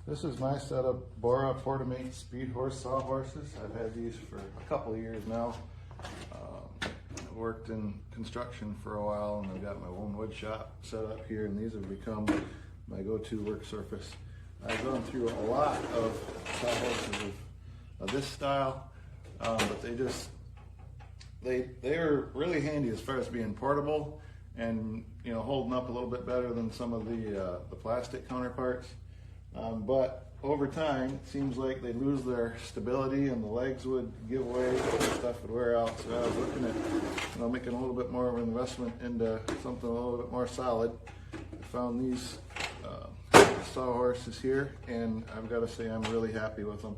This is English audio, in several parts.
This is my set of BORA Portamate speed horse sawhorses. I've had these for a couple of years now. I've worked in construction for a while, and I've got my own wood shop set up here, and these have become my go-to work surface. I've gone through a lot of sawhorses of this style, but they are really handy as far as being portable and holding up a little bit better than some of the plastic counterparts. But over time, it seems like they lose their stability and the legs would give way and stuff would wear out. So I was looking at making a little bit more of an investment into something a little bit more solid. I found these sawhorses here, and I've got to say I'm really happy with them.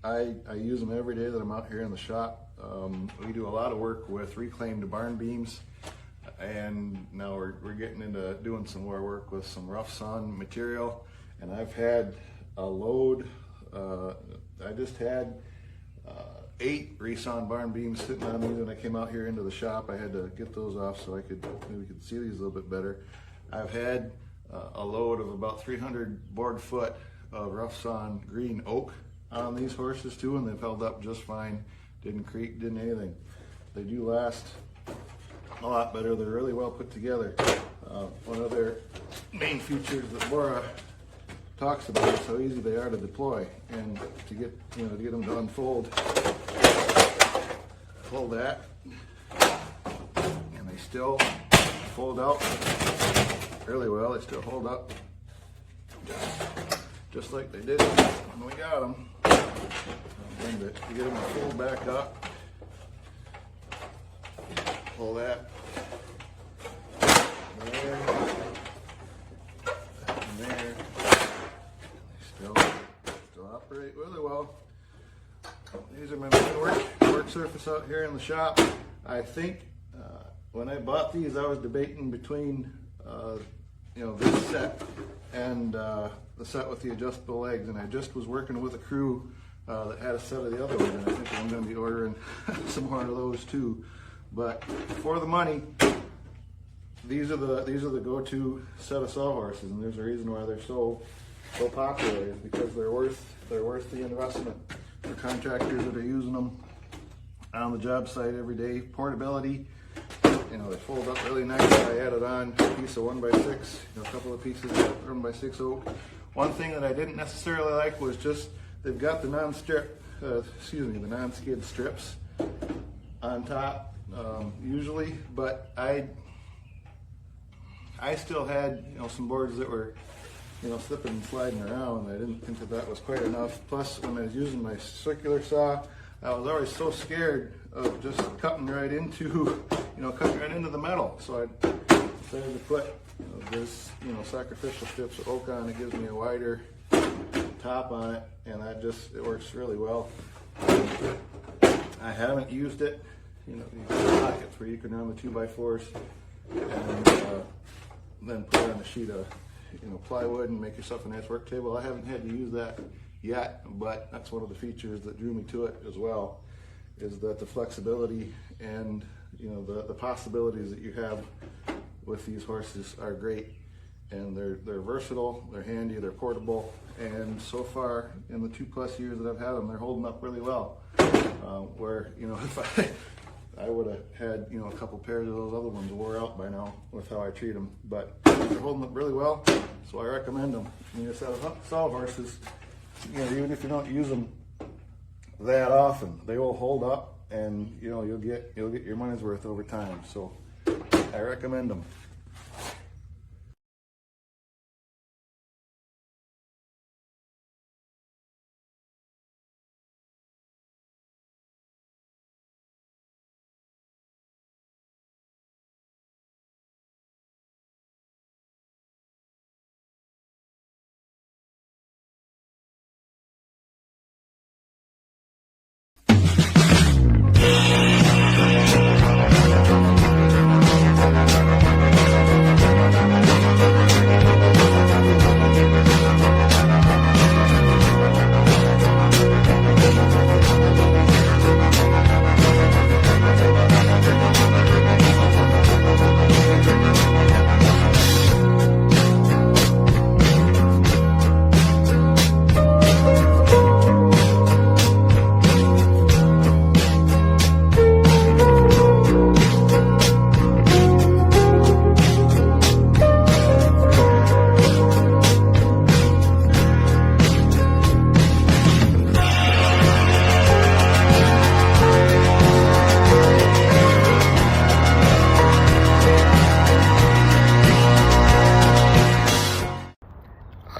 I use them every day that I'm out here in the shop. We do a lot of work with reclaimed barn beams, and now we're getting into doing some more work with some rough sawn material. And I've had a load, I just had 8 resawn barn beams sitting on me when I came out here into the shop. I had to get those off so maybe we could see these a little bit better. I've had a load of about 300 board foot of rough sawn green oak on these horses too, and they've held up just fine. Didn't creak, didn't anything. They do last a lot better. They're really well put together. One of their main features that BORA talks about is how easy they are to deploy and to get them to unfold. Pull that, and they still fold out really well. They still hold up just like they did when we got them. To get them to fold back up, pull that there and there. They still operate really well. These are my main work surface out here in the shop. I think when I bought these, I was debating between this set and the set with the adjustable legs, and I just was working with a crew that had a set of the other ones, and I think I'm going to be ordering some more of those too. But for the money, these are the go-to set of sawhorses, and there's a reason why they're so popular, is because they're worth the investment for contractors that are using them on the job site every day. Portability, they fold up really nice. I added on a piece of 1x6, a couple of pieces of 1x6 oak. One thing that I didn't necessarily like was just they've got the the non-skid strips on top usually, but I still had some boards that were slipping and sliding around. I didn't think that was quite enough. Plus, when I was using my circular saw, I was always so scared of just cutting right into the metal. So I decided to put this sacrificial strips of oak on. It gives me a wider top on it, and it works really well. I haven't used it. These pockets where you can run the 2x4s and then put it on a sheet of plywood and make yourself a nice work table. I haven't had to use that yet, but that's one of the features that drew me to it as well, is that the flexibility and the possibilities that you have with these horses are great. And they're versatile, they're handy, they're portable, and so far in the 2+ years that I've had them, they're holding up really well. Where if I would have had a couple pairs of those other ones wore out by now with how I treat them, but they're holding up really well, so I recommend them. A set of sawhorses, even if you don't use them that often, they will hold up, and you'll get your money's worth over time. So I recommend them.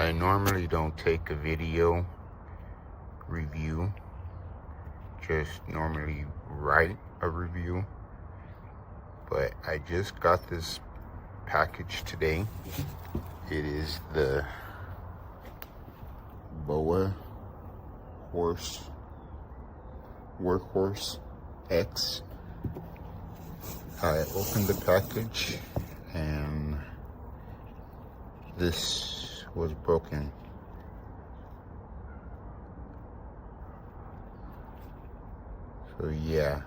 I normally don't take a video review, just normally write a review, but I just got this package today. It is the BORA Workhorse X. I opened the package and this was broken. So yeah,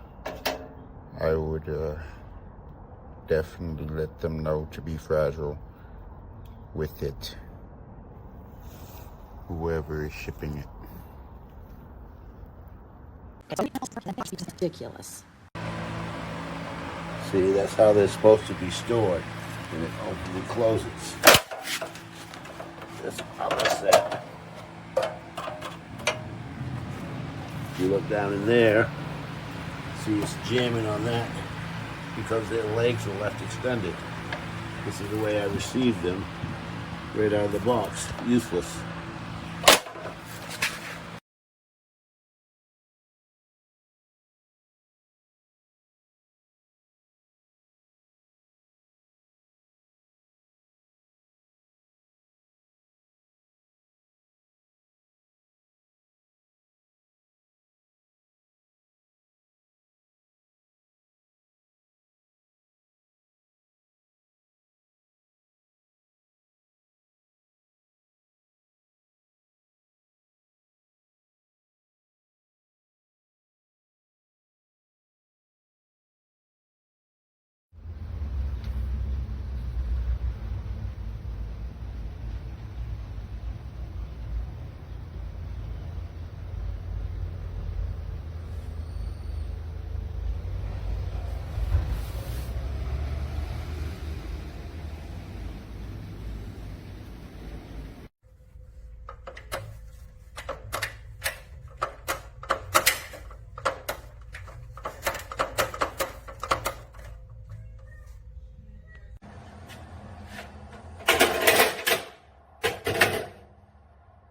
I would definitely let them know to be fragile with it, whoever is shipping it. That's ridiculous. See, that's how they're supposed to be stored, and it opens and closes. That's how that's set. If you look down in there, see it's jamming on that because their legs are left extended. This is the way I received them, right out of the box. Useless.